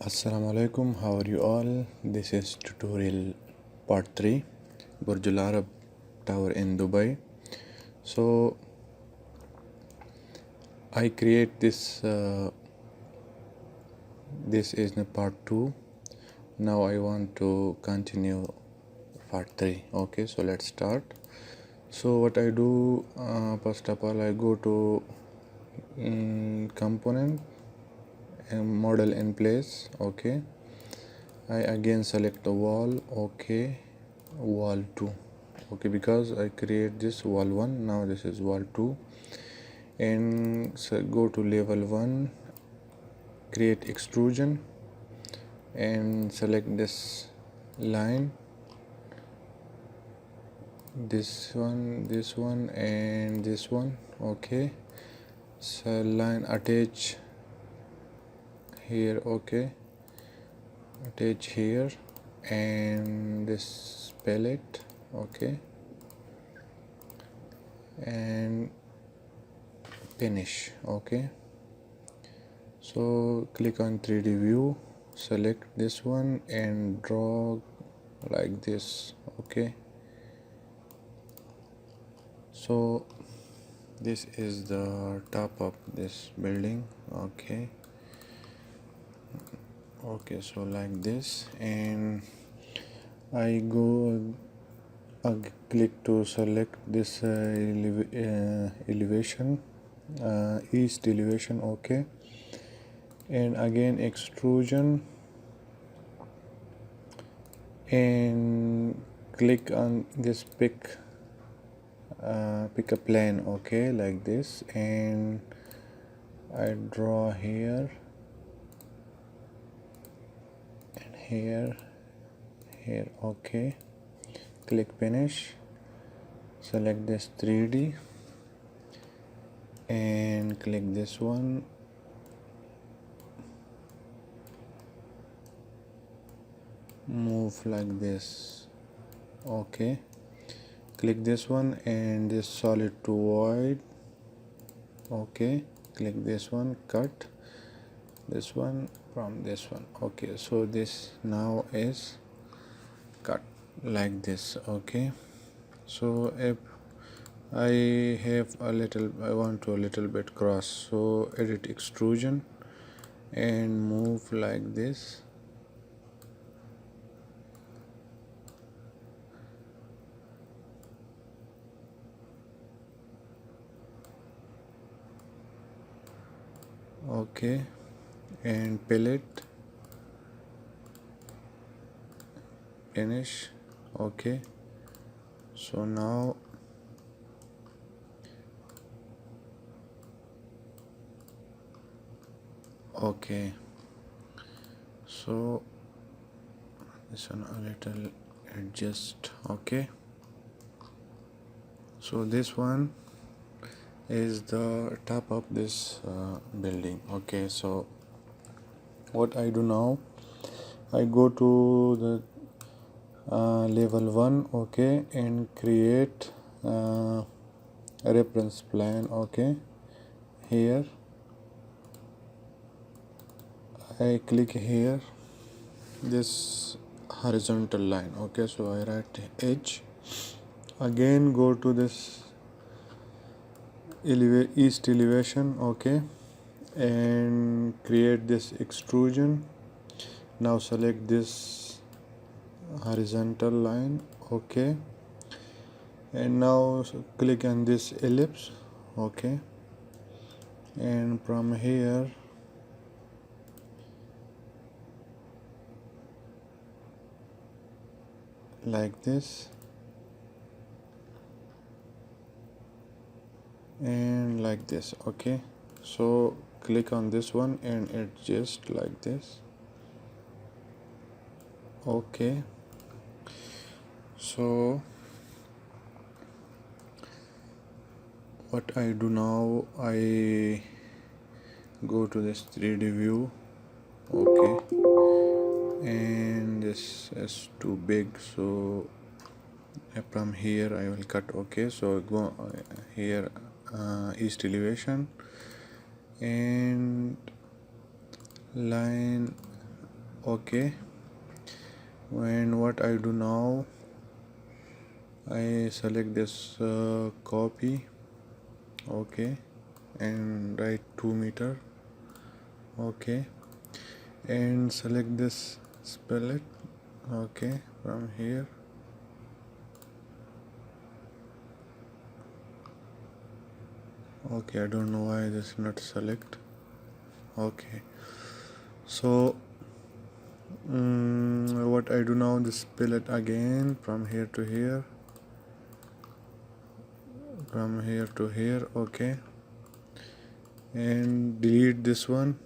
Assalamu alaikum, how are you all? This is tutorial part 3, Burjul Arab Tower in Dubai. So I create this is the part 2. Now I want to continue part 3. Okay, so let's start. So what I do, first of all I go to component and model in place. Okay, I again select the wall. Okay, wall 2. Okay, because I create this wall 1, now this is wall 2, and so go to level 1, create extrusion and select this line, this one and this one. Okay, so line attach here. Okay, attach here and this palette. Okay, and finish. Okay, so click on 3D view, select this one and draw like this. Okay, so this is the top of this building. Okay, so like this, and I click to select this elevation, east elevation. Okay, and again extrusion and click on this pick a plane. Okay, like this, and I draw here and here. Okay, click finish, select this 3D and click this one, move like this. Okay, click this one and this solid to void. Okay, click this one, cut this one from this one. Okay, so this now is cut like this. Okay, so if I want to a little bit cross, so edit extrusion and move like this. Okay, and palette, finish. Okay, so now okay, so this one a little adjust. Okay, so this one is the top of this building. Okay, so what I do now, I go to the level 1. Okay, and create a reference plan. Okay, here I click here this horizontal line. Okay, so I write edge, again go to this east elevation. Okay, and create this extrusion. Now select this horizontal line. Okay, and now click on this ellipse. Okay, and from here like this and like this. Okay, so click on this one and adjust like this. Okay, so what I do now, I go to this 3D view. Okay, and this is too big, so from here I will cut. Okay, so go here, east elevation and line Okay, and what I do now, I select this copy, okay, and write 2 meter, okay, and select this split, okay, from here. Okay, I don't know why this not select. Okay, so what I do now, this split again from here to here, from here to here, okay, and delete this one.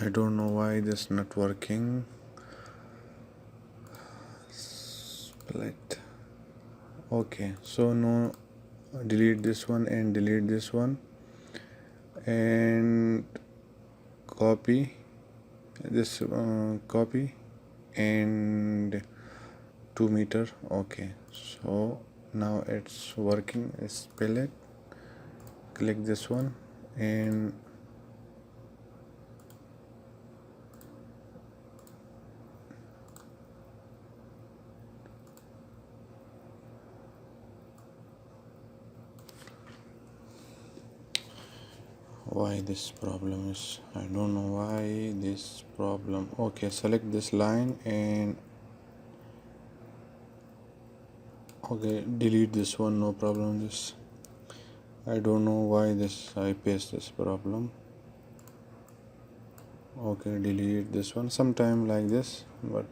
I don't know why this not working. Split. Okay, so no, delete this one and delete this one, and copy this copy and 2 meter. Okay, so now it's working. Spell it, click this one, and why this problem is, I don't know why this problem. Okay, select this line and okay, delete this one, no problem. This, I don't know why this I paste this problem. Okay, delete this one, sometime like this, but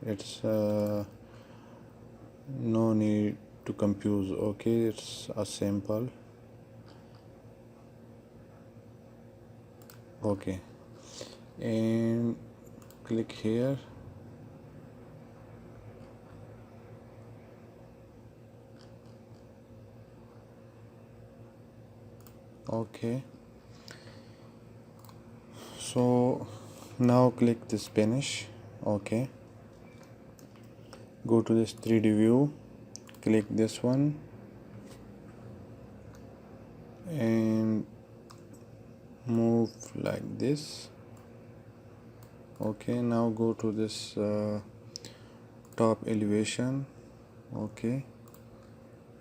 it's no need to confuse. Okay, it's a simple. Okay, and click here, okay, so now click this finish. Okay, go to this 3D view, click this one and move like this. Okay, now go to this top elevation, okay,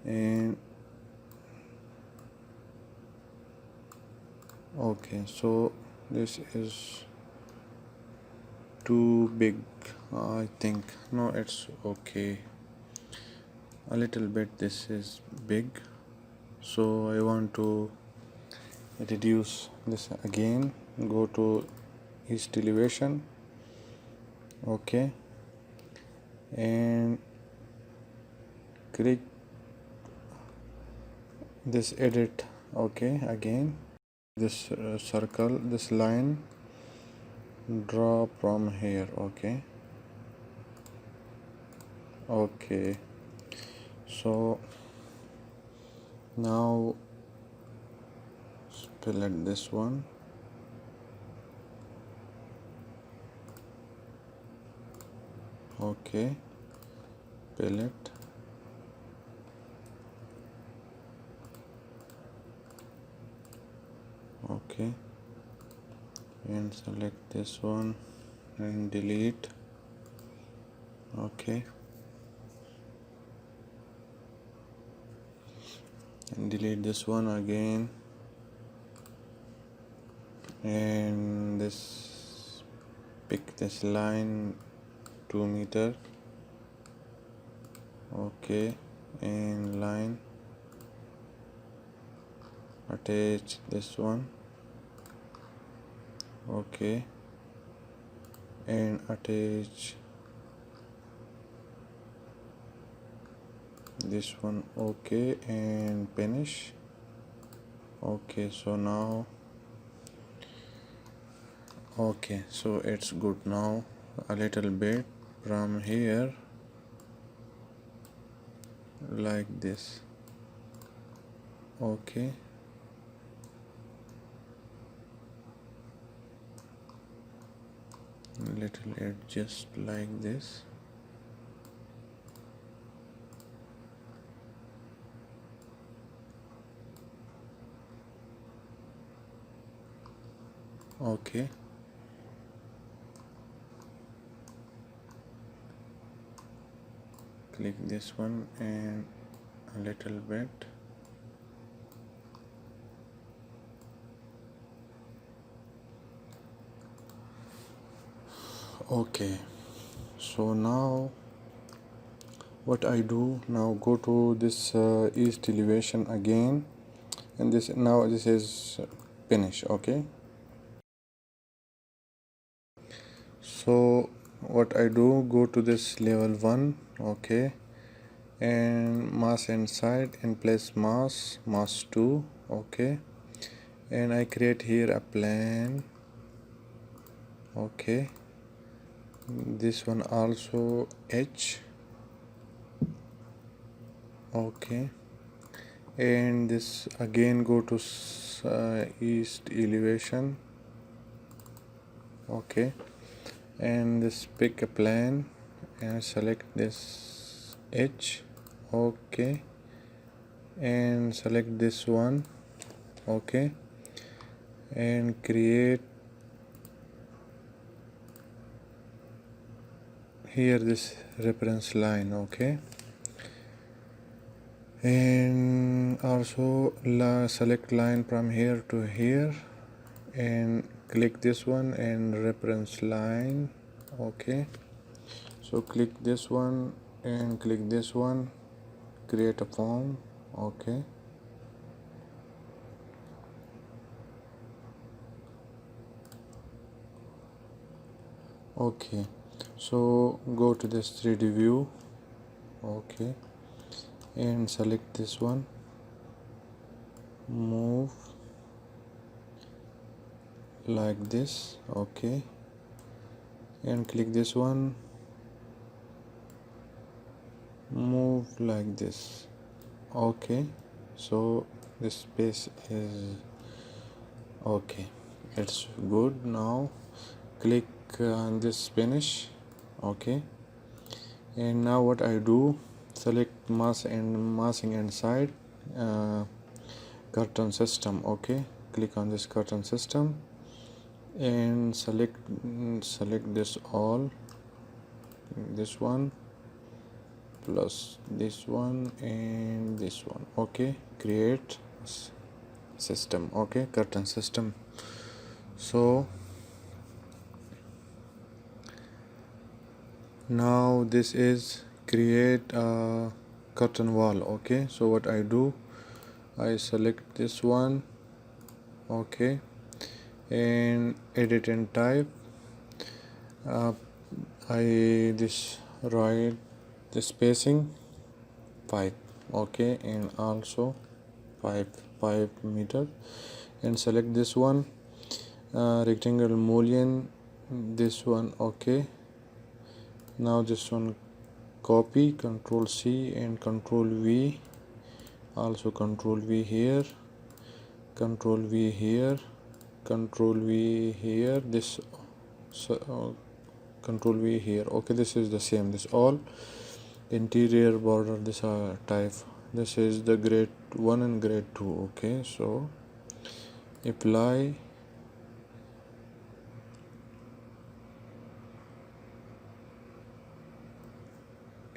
and okay, so this is too big, I think. No, it's okay, a little bit this is big, so I want to reduce this again. Go to east elevation, okay, and click this edit, okay, again this circle, this line, draw from here, okay, okay, so now select this one, okay, palette, okay, and select this one and delete, okay, and delete this one again, and this, pick this line 2 meter, okay, and line, attach this one, okay, and attach this one, okay, and finish. Okay, so now, okay, so it's good now. A little bit from here like this, okay, little adjust like this, Okay, click this one and a little bit. Okay, so now what I do now, go to this east elevation again, and this now this is finish. Okay, so what I do, go to this level 1. Okay, and mass inside and place mass 2. Okay, and I create here a plan. Okay, this one also H. Okay, and this again go to east elevation. Okay, and this pick a plan and select this H. Okay, and select this one. Okay, and create here this reference line. Okay, and also select line from here to here and click this one and reference line. Okay, so click this one and click this one, create a form. Okay, okay, so go to this 3D view. Okay, and select this one, move like this. Okay, and click this one, move like this. Okay, so this space is okay, it's good. Now click on this finish. Okay, and now what I do, select mass and massing inside curtain system. Okay, click on this curtain system and select this all, this one plus this one and this one. Okay, create system. Okay, curtain system. So now this is create a curtain wall. Okay, so what I do, I select this one. Okay, and edit and type. I this write the spacing 5. Okay, and also 5 meter, and select this one, rectangle mullion, this one. Okay, now this one copy, control C and control V, also control V here, control V here, control V here, this control V here. Okay, this is the same, this all interior border, this type, this is the grade 1 and grade 2. Okay, so apply,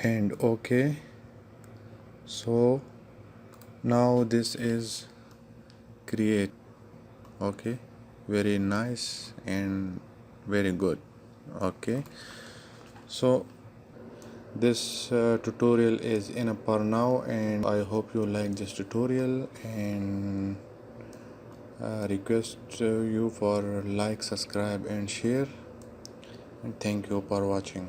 and okay, so now this is create. Okay, very nice and very good. Okay, so this tutorial is enough for now, and I hope you like this tutorial, and request you for like, subscribe and share, and thank you for watching.